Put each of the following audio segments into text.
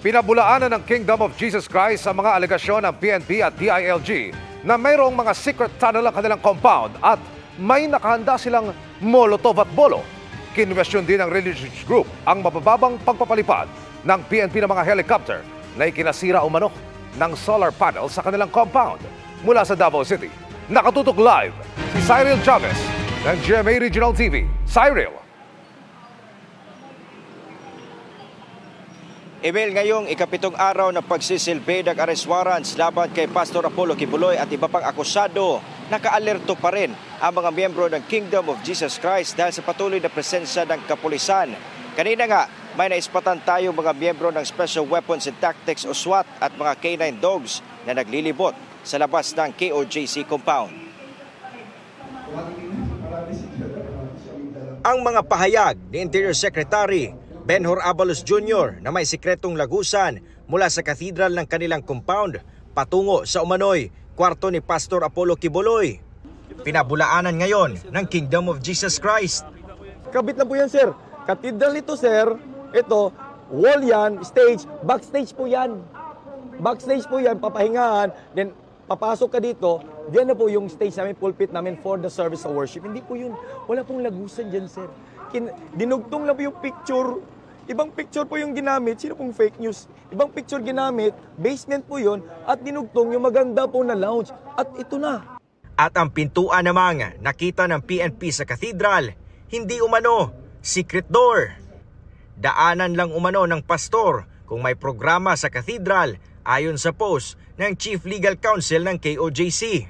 Pinabulaanan ng Kingdom of Jesus Christ ang mga alegasyon ng PNP at DILG na mayroong mga secret tunnel ang kanilang compound at may nakahanda silang molotov at bolo. Kinwestiyon din ng religious group ang mabababang pagpapalipad ng PNP ng mga helicopter na ikinasira umano ng solar panel sa kanilang compound. Mula sa Davao City, nakatutok live si Cyril Chavez ng GMA Regional TV. Cyril. Emil, ngayong ikapitong araw na pagsisilbi ng arrest warrants laban kay Pastor Apollo Quiboloy at iba pang akusado, nakaalerto pa rin ang mga miyembro ng Kingdom of Jesus Christ dahil sa patuloy na presensya ng kapulisan. Kanina nga, may naispatan tayo mga miyembro ng Special Weapons and Tactics o SWAT at mga K9 dogs na naglilibot sa labas ng KOJC compound. Ang mga pahayag ni Interior Secretary Benhur Abalos Jr. na may sikretong lagusan mula sa katedral ng kanilang compound patungo sa umano'y kwarto ni Pastor Apollo Quiboloy. Pinabulaanan ngayon ng Kingdom of Jesus Christ. Kabit na po yan, sir. Katedral ito, sir. Ito, wall yan, stage, backstage po yan. Backstage po yan, papahingahan, then papasok ka dito, diyan na po yung stage namin, pulpit namin for the service of worship. Hindi po yun. Wala pong lagusan dyan, sir. Dinugtong lang po yung picture. Ibang picture po yung ginamit. Sino pong fake news? Ibang picture ginamit. Basement po yun. At dinugtong yung maganda po na lounge. At ito na. At ang pintuan namang nakita ng PNP sa katedral, hindi umano secret door. Daanan lang umano ng pastor kung may programa sa katedral ayon sa post ng Chief Legal Counsel ng KOJC.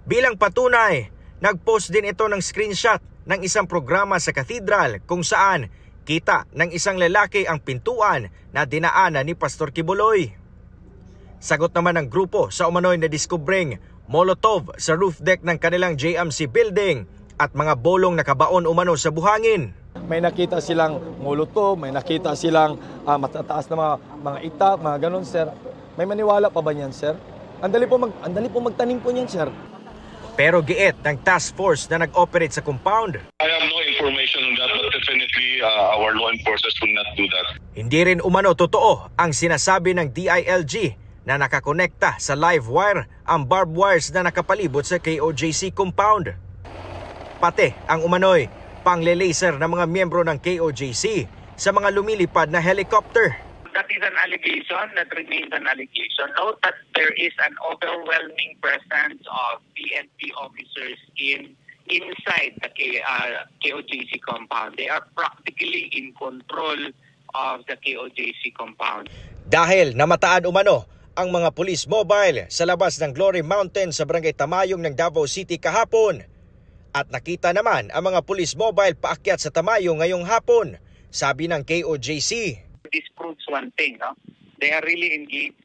Bilang patunay, nag-post din ito ng screenshot ng isang programa sa katedral kung saan kita ng isang lalaki ang pintuan na dinaanan ni Pastor Quiboloy. Sagot naman ng grupo sa umano'y na diskubreng molotov sa roof deck ng kanilang JMC building at mga bolong nakabaon umano sa buhangin. May nakita silang molotov, may nakita silang matataas na mga itak, mga ganun, sir. May maniwala pa ba niyan, sir? Andali po magtanim po niyan, sir. Pero giit ng task force na nag-operate sa compound, I have no information on that, but definitely our law enforcers will not do that. Hindi rin umano totoo ang sinasabi ng DILG na nakakonekta sa live wire ang barbed wires na nakapalibot sa KOJC compound. Pati ang umano'y pangle-laser ng mga miyembro ng KOJC sa mga lumilipad na helicopter. That is an allegation that remains an allegation. Note that there is an overwhelming presence of PNP officers inside the KOJC compound. They are practically in control of the KOJC compound. Dahil namataan umano ang mga police mobile sa labas ng Glory Mountain sa Barangay Tamayong ng Davao City kahapon. At nakita naman ang mga police mobile paakyat sa Tamayong ngayong hapon, sabi ng KOJC. This proves one thing, no? They are really engaged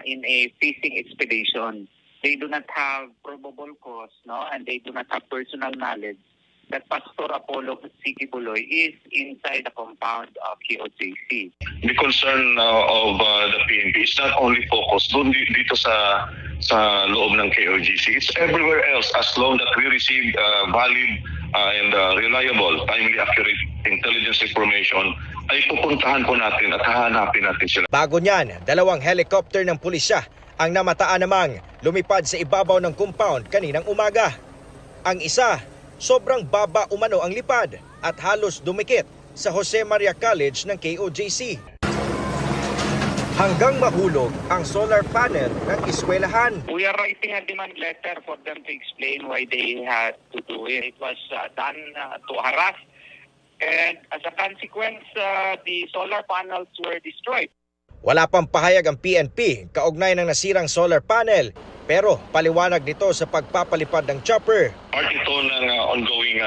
in a fishing expedition. They do not have probable cause, no, and they do not have personal knowledge that Pastor Apollo Quiboloy is inside the compound of KOJC. The concern of the PNP is not only focused doon dito sa loob ng KOJC. It's everywhere else as long that we receive valid and reliable, timely, accurate intelligence information ay pupuntahan po natin at hahanapin natin sila. Bago niyan, 2 helicopter ng pulisya ang namataan namang lumipad sa ibabaw ng compound kaninang umaga. Ang isa, sobrang baba umano ang lipad at halos dumikit sa Jose Maria College ng KOJC. Hanggang mahulog ang solar panel ng eskwelahan. We are writing a demand letter for them to explain why they had to do it. It was done to harass. And as a consequence, the solar panels were destroyed. Wala pang pahayag ang PNP kaugnay ng nasirang solar panel, pero paliwanag nito sa pagpapalipad ng chopper. Part ito ng ongoing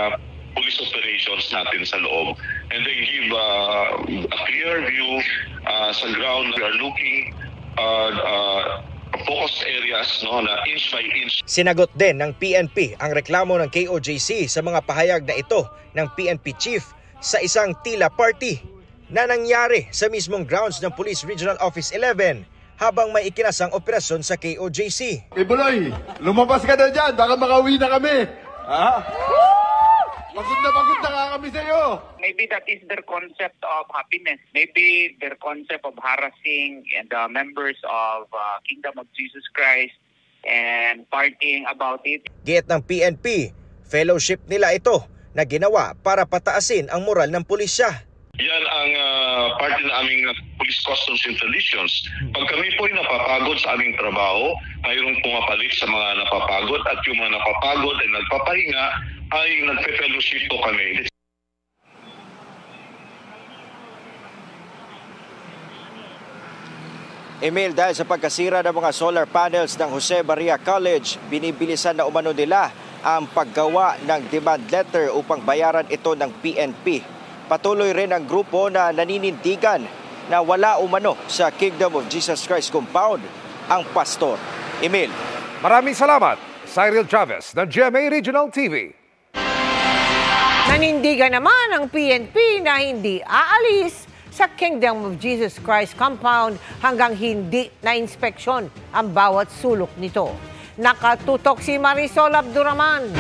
police operations natin sa loob. And they give a clear view sa ground. We are looking focus areas, no, na inch by inch. Sinagot din ng PNP ang reklamo ng KOJC sa mga pahayag na ito ng PNP chief sa isang tila party na nangyari sa mismong grounds ng Police Regional Office 11 habang may ikinasang operasyon sa KOJC. Quiboloy, lumabas ka na dyan, baka makauwi na kami. Pagod na nga kami sa'yo. Maybe that is their concept of happiness. Maybe their concept of harassing the members of Kingdom of Jesus Christ and partying about it. Giit ng PNP, fellowship nila ito na ginawa para pataasin ang moral ng pulisya. Yan ang parte ng aming police customs and traditions. Pag kami po ay napapagod sa aming trabaho, mayroong pumapalit sa mga napapagod at yung mga napapagod ay nagpapahinga ay nagpe-fellowship po kami. Emil, dahil sa pagkasira ng mga solar panels ng Jose Maria College, binibilisan na umano nila ang paggawa ng demand letter upang bayaran ito ng PNP. Patuloy rin ang grupo na naninindigan na wala umano sa Kingdom of Jesus Christ compound ang pastor. Emil. Maraming salamat, Cyril Chavez ng GMA Regional TV. Nanindigan naman ang PNP na hindi aalis sa Kingdom of Jesus Christ compound hanggang hindi na inspeksyon ang bawat sulok nito. Nakatutok si Marisol Abduraman.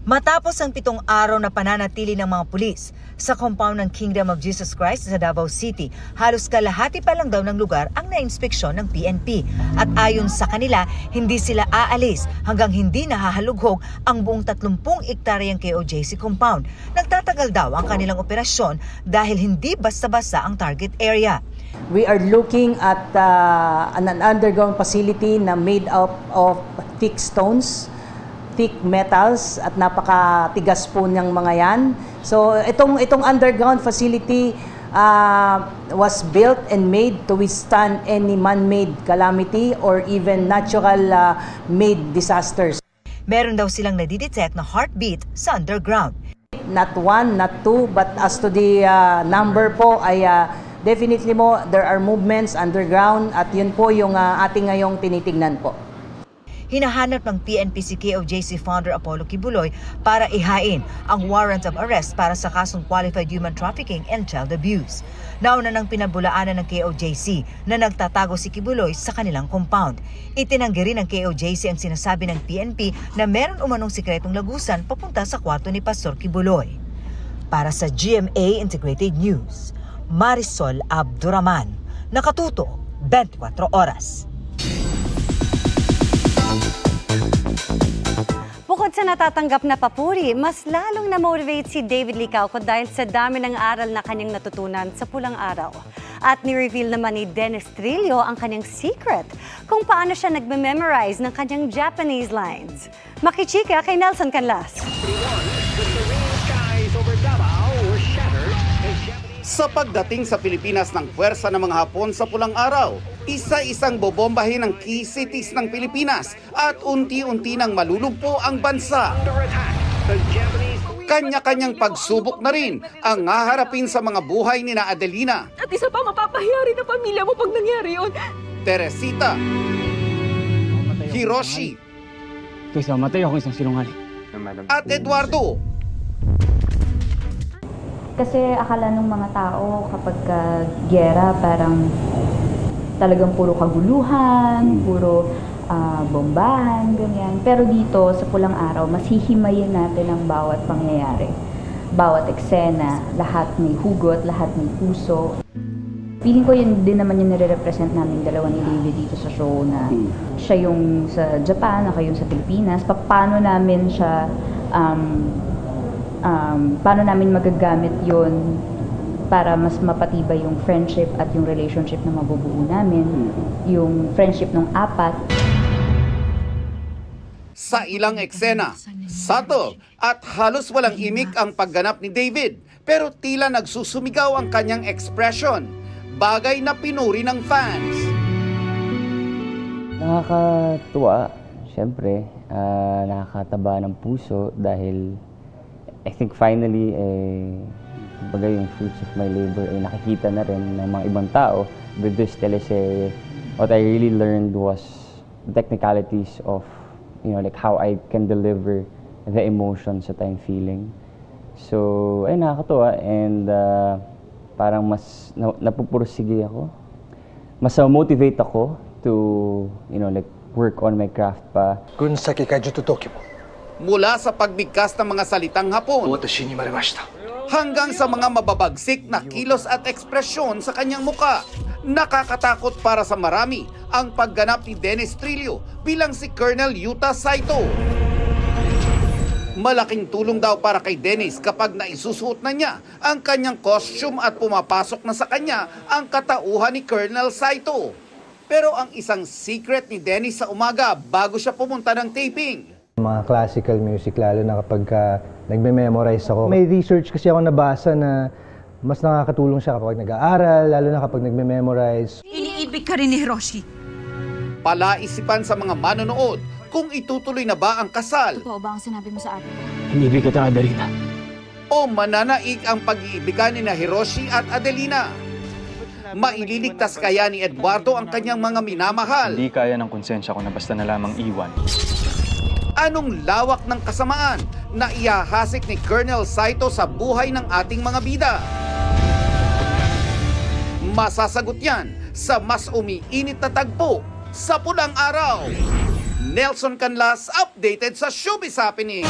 Matapos ang 7 araw na pananatili ng mga pulis sa compound ng Kingdom of Jesus Christ sa Davao City, halos kalahati pa lang daw ng lugar ang nainspeksyon ng PNP. At ayon sa kanila, hindi sila aalis hanggang hindi nahahalughog ang buong 30 ektaryang KOJC compound. Nagtatagal daw ang kanilang operasyon dahil hindi basta-basta ang target area. We are looking at an underground facility na made up of thick stones, thick metals at napakatigas po ng mga yan. So itong underground facility was built and made to withstand any man-made calamity or even natural made disasters. Meron daw silang nadidetect na heartbeat sa underground. Not one, not two, but as to the number po ay definitely mo there are movements underground at yun po yung ating ngayong tinitignan po. Hinahanap ng PNP si KOJC founder Apollo Kibuloy para ihain ang warrant of arrest para sa kasong qualified human trafficking and child abuse. Nauna nang pinabulaanan ng KOJC na nagtatago si Kibuloy sa kanilang compound. Itinanggi rin ng KOJC ang sinasabi ng PNP na meron umanong sikretong lagusan papunta sa kwarto ni Pastor Kibuloy. Para sa GMA Integrated News, Marisol Abduraman, nakatuto 24 oras. Bukod sa natatanggap na papuri, mas lalong na-motivate si David Licauco dahil sa dami ng aral na kanyang natutunan sa pulang araw. At ni-reveal naman ni Dennis Trillo ang kanyang secret kung paano siya nagme-memorize ng kanyang Japanese lines. Makichika kay Nelson Canlas. Sa pagdating sa Pilipinas ng puwersa ng mga Hapon sa pulang araw, isa-isang bobombahin ang key cities ng Pilipinas at unti-unti nang malulugpo ang bansa. Kanya-kanyang pagsubok na rin ang haharapin sa mga buhay ni na Adelina. At isa pa, mapapahiya rin ang pamilya mo pag nangyari yun. Teresita. Hiroshi. Kasi mamatay ako isang sinungaling. At Eduardo. Kasi akala ng mga tao kapag gyera parang talagang puro kaguluhan, puro bombahan, ganyan. Pero dito sa pulang araw, mas hihimayin natin ang bawat pangyayari. Bawat eksena, lahat may hugot, lahat may puso. Feeling ko yun din naman yung nire-represent namin dalawa ni David dito sa show na siya yung sa Japan, ako yung sa Pilipinas. Paano namin siya paano namin magagamit yun para mas mapatibay yung friendship at yung relationship na mabubuo namin, yung friendship ng apat. Sa ilang eksena, subtle at halos walang imik ang pagganap ni David, pero tila nagsusumigaw ang kanyang expression, bagay na pinuri ng fans. Nakakatuwa, syempre, nakakataba ng puso dahil I think finally, kumbaga yung fruits of my labor ay nakikita na rin ng mga ibang tao with this teleserye. What I really learned was the technicalities of, like how I can deliver the emotions that I'm feeling. So, ay nakakatuwa and parang mas napupursige ako. Mas motivate ako to, work on my craft pa. Mula sa pagbigkas ng mga salitang Hapon hanggang sa mga mababagsik na kilos at ekspresyon sa kanyang muka. Nakakatakot para sa marami ang pagganap ni Dennis Trillo bilang si Colonel Yuta Saito. Malaking tulong daw para kay Dennis kapag naisusuot na niya ang kanyang costume at pumapasok na sa kanya ang katauhan ni Colonel Saito. Pero ang isang secret ni Dennis sa umaga bago siya pumunta ng taping. Mga classical music, lalo na kapag nagme-memorize ako. May research kasi ako nabasa na mas nakakatulong siya kapag nag-aaral, lalo na kapag nagme-memorize. Iniibig ka rin ni Hiroshi. Palaisipan sa mga manonood kung itutuloy na ba ang kasal. Totoo ba ang sinabi mo sa atin? Inibig kita, Adelina. O mananaig ang pag-iibigan ni na Hiroshi at Adelina. Maililigtas kaya ni Eduardo ang kanyang mga minamahal? Hindi kaya ng konsensya ko na basta na lamang iwan. Anong lawak ng kasamaan na iahasik ni Colonel Saito sa buhay ng ating mga bida? Masasagot yan sa mas umiinit na tagpo sa Pulang Araw. Nelson Canlas, updated sa Showbiz Happening.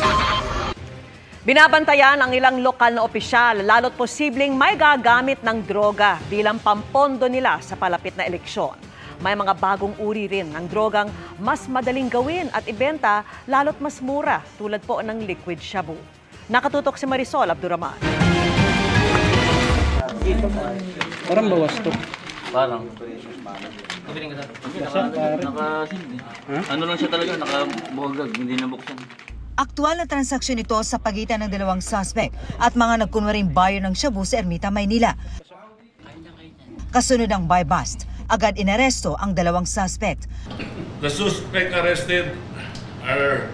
Binabantayan ang ilang lokal na opisyal lalo't posibleng may gagamit ng droga bilang pampondo nila sa palapit na eleksyon. May mga bagong uri rin ng drogang mas madaling gawin at ibenta lalo't mas mura tulad po ng liquid shabu. Nakatutok si Marisol Abduraman. Parang bawas to. Parang. Ano lang siya talaga, nakabuhagag, hindi nabuksan. Aktual na transaksyon ito sa pagitan ng dalawang suspect at mga nagkunwaring buyer ng shabu sa Ermita, Maynila. Kasunod ang buy-bust, agad inaresto ang dalawang suspect. The suspect arrested are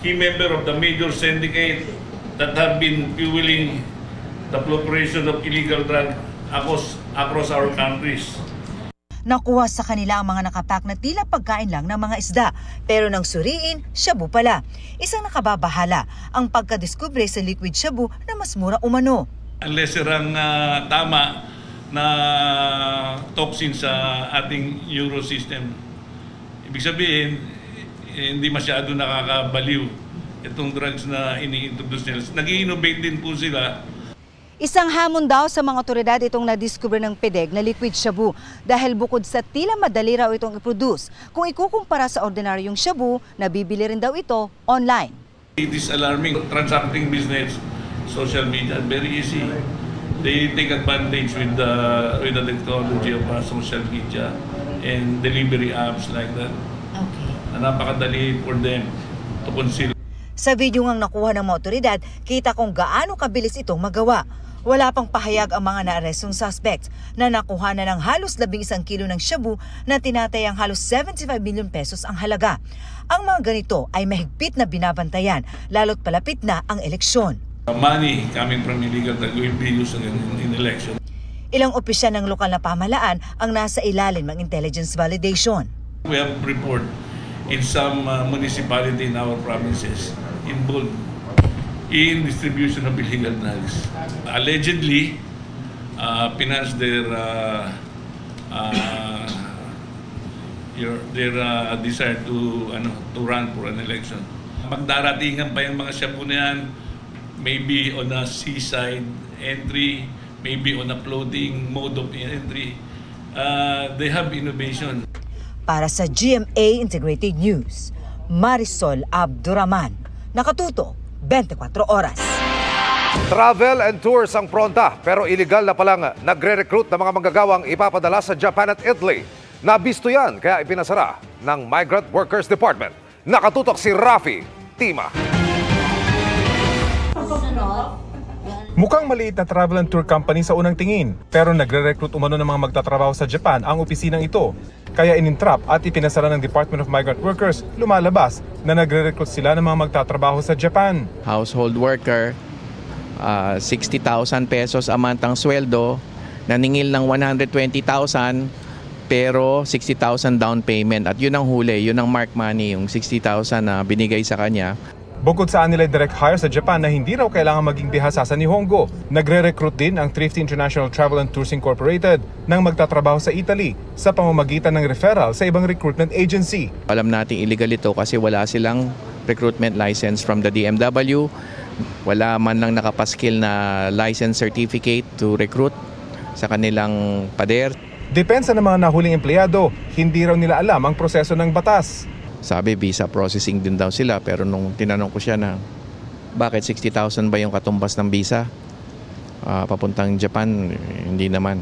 key member of the major syndicate that have been fueling the proliferation of illegal drugs across our countries. Nakuha sa kanila ang mga nakapak na tila pagkain lang ng mga isda, pero nang suriin, shabu pala. Isang nakababahala ang pagkadiskubre sa liquid shabu na mas mura umano. Unless sirang tama na toxin sa ating neurosystem, ibig sabihin, hindi masyado nakakabaliw itong drugs na ini-introduce nila. Nag-i-innovate din po sila. Isang hamon daw sa mga otoridad itong nadiskubre ng PDEG na liquid shabu dahil bukod sa tila madali raw itong i-produce, kung ikukumpara sa ordinaryong shabu, nabibili rin daw ito online. It is alarming. Transacting business, social media, very easy. They take advantage with the technology of social media and delivery apps like that. Okay. Napakadali for them to conceal. Sa video ngang nakuha ng mga otoridad, kita kung gaano kabilis itong magawa. Wala pang pahayag ang mga naarestong suspect na nakuha na ng halos 11 kilo ng shabu na tinatayang halos 75 million pesos ang halaga. Ang mga ganito ay mahigpit na binabantayan lalo't palapit na ang eleksyon. Money coming from illegal that will be used in election. Ilang opisyal ng lokal na pamahalaan ang nasa ilalim ng intelligence validation. We have report in some municipality in our provinces involved in distribution of illegal drugs. Allegedly, finance their desire to run for an election. Magdaratingan pa yung mga shabu na yan, maybe on a seaside entry, maybe on a floating mode of entry. They have innovation. Para sa GMA Integrated News, Marisol Abduraman, nakatuto 24 oras. Travel and tours ang pronta pero illegal na palang nagre-recruit ng mga manggagawang ipapadala sa Japan at Italy. Nabisto yan kaya ipinasara ng Migrant Workers Department. Nakatutok si Rafi Tima. Mukhang maliit na travel and tour company sa unang tingin, pero nagre-recruit umano ng mga magtatrabaho sa Japan ang opisinang ito. Kaya inintrap at ipinasara ng Department of Migrant Workers, lumalabas na nagre-recruit sila ng mga magtatrabaho sa Japan. Household worker, 60,000 pesos a month ang sweldo, naningil ng 120,000 pero 60,000 down payment. At yun ang huli, yun ang mark money, yung 60,000 na binigay sa kanya. Bukod sa nila direct hire sa Japan na hindi raw kailangan maging bihasa sa Nihongo, nagre-recruit din ang Thrifty International Travel and Tours Incorporated nang magtatrabaho sa Italy sa pamamagitan ng referral sa ibang recruitment agency. Alam nating illegal ito kasi wala silang recruitment license from the DMW. Wala man lang nakapaskil na license certificate to recruit sa kanilang pader. Depensa ng mga nahuling empleyado, hindi raw nila alam ang proseso ng batas. Sabi visa processing din daw sila, pero nung tinanong ko siya na bakit 60,000 ba yung katumbas ng visa papuntang Japan, hindi naman.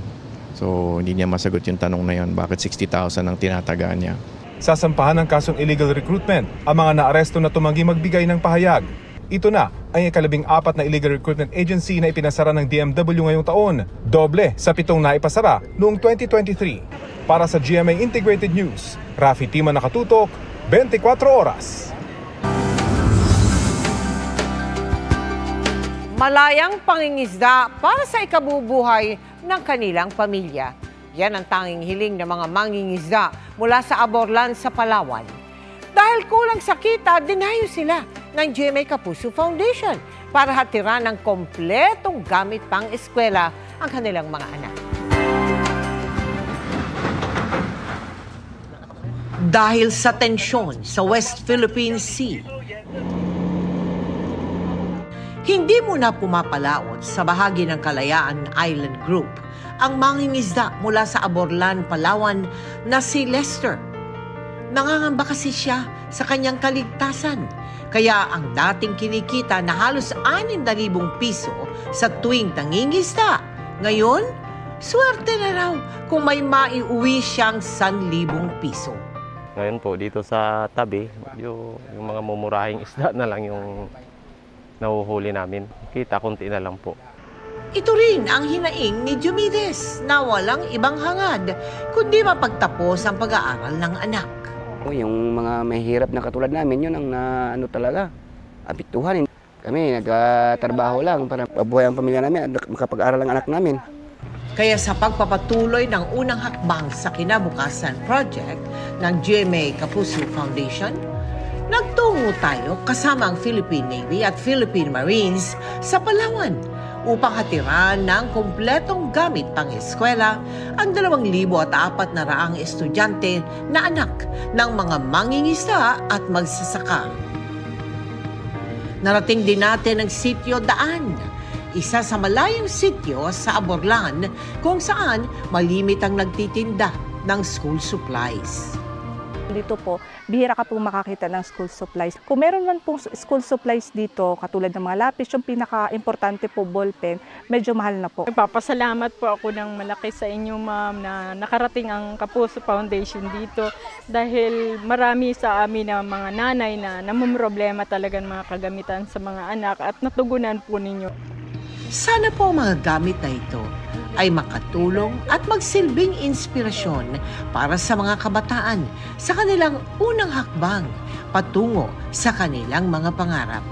So hindi niya masagot yung tanong na yun, bakit 60,000 ang tinatagaan niya. Sasampahan ng kasong illegal recruitment ang mga naaresto na tumanggi magbigay ng pahayag. Ito na ang ikalabing-4 na illegal recruitment agency na ipinasara ng DMW ngayong taon, doble sa 7 na ipasara noong 2023. Para sa GMA Integrated News, Rafi Tima nakatutok, 24 oras. Malayang pangingisda para sa ikabubuhay ng kanilang pamilya. Yan ang tanging hiling ng mga mangingisda mula sa Aborlan sa Palawan. Dahil kulang sa kita, dinayo sila ng GMA Kapuso Foundation para hatiran ng kompletong gamit pang eskwela ang kanilang mga anak. Dahil sa tensyon sa West Philippine Sea, hindi muna pumapalaot sa bahagi ng Kalayaan Island Group ang mangingisda mula sa Aborlan, Palawan na si Lester. Nangangamba kasi siya sa kanyang kaligtasan. Kaya ang dating kinikita na halos 6,000 piso sa tuwing nangingisda, ngayon, swerte na raw kung may maiuwi siyang 1,000 piso. Ngayon po, dito sa tabi, yung mga mumurahing isda na lang yung nahuhuli namin. Kita, konti na lang po. Ito rin ang hinaing ni Jumides na walang ibang hangad, kundi mapagtapos ang pag-aaral ng anak. Yung mga mahirap na katulad namin, yun ang talaga, apektuhan. Kami nagtatrabaho lang para mabuhay ang pamilya namin at makapag-aral ang anak namin. Kaya sa pagpapatuloy ng unang hakbang sa kinabukasan project ng GMA Kapuso Foundation, nagtungo tayo kasama ang Philippine Navy at Philippine Marines sa Palawan upang hatiran ng kompletong gamit pang-eskwela ang 2,400 estudyante na anak ng mga mangingisda at magsasaka. Narating din natin ang sitio Daan, isa sa malayong sitio sa Aborlan kung saan malimit ang nagtitinda ng school supplies. Dito po, bihira ka po makakita ng school supplies. Kung meron man pong school supplies dito, katulad ng mga lapis, yung pinaka-importante po, ballpen, medyo mahal na po. Nagpapasalamat po ako ng malaki sa inyo, ma'am, na nakarating ang Kapuso Foundation dito dahil marami sa amin na mga nanay na namumroblema talaga ng mga kagamitan sa mga anak at natugunan po ninyo. Sana po ang mga gamit na ito ay makatulong at magsilbing inspirasyon para sa mga kabataan sa kanilang unang hakbang patungo sa kanilang mga pangarap.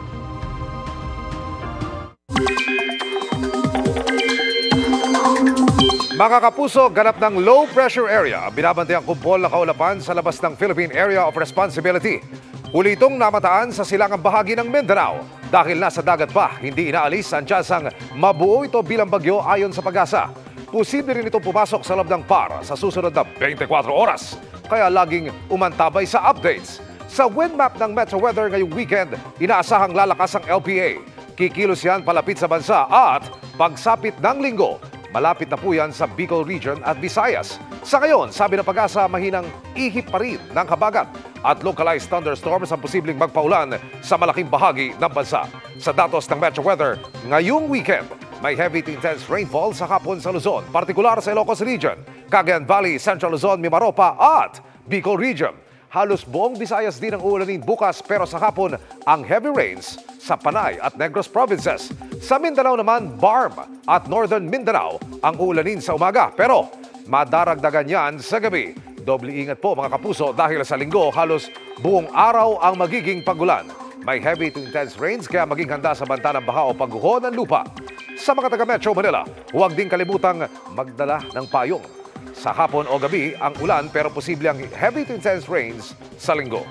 Mga kapuso, ganap ng low pressure area ang binabantayang kumpol na kaulapan sa labas ng Philippine Area of Responsibility. Huli itong namataan sa silangang bahagi ng Mindanao. Dahil nasa dagat pa, hindi inaalis ang tsansang mabuo ito bilang bagyo ayon sa Pag-asa. Posible rin itong pumasok sa loob ng PAR sa susunod na 24 oras. Kaya laging umantabay sa updates. Sa wind map ng Metro Weather ngayong weekend, inaasahang lalakas ang LPA. Kikilos yan palapit sa bansa at pagsapit ng linggo, malapit na po yan sa Bicol Region at Visayas. Sa ngayon, sabi ng Pag-asa, mahinang ihip pa rin ng habagat at localized thunderstorms ang posibleng magpaulan sa malaking bahagi ng bansa. Sa datos ng Metro Weather, ngayong weekend, may heavy to intense rainfall sa hapon sa Luzon, partikular sa Ilocos Region, Cagayan Valley, Central Luzon, Mimaropa at Bicol Region. Halos buong Visayas din ang uulanin bukas pero sa hapon ang heavy rains sa Panay at Negros provinces. Sa Mindanao naman, Barm at Northern Mindanao ang uulanin sa umaga pero madaragdagan yan sa gabi. Doble ingat po mga kapuso dahil sa linggo halos buong araw ang magiging pagulan. May heavy to intense rains kaya maging handa sa banta ng baha o pagguho ng lupa. Sa mga taga Metro Manila, huwag din kalimutang magdala ng payong. Sa hapon o gabi ang ulan pero posible ang heavy to intense rains sa linggo.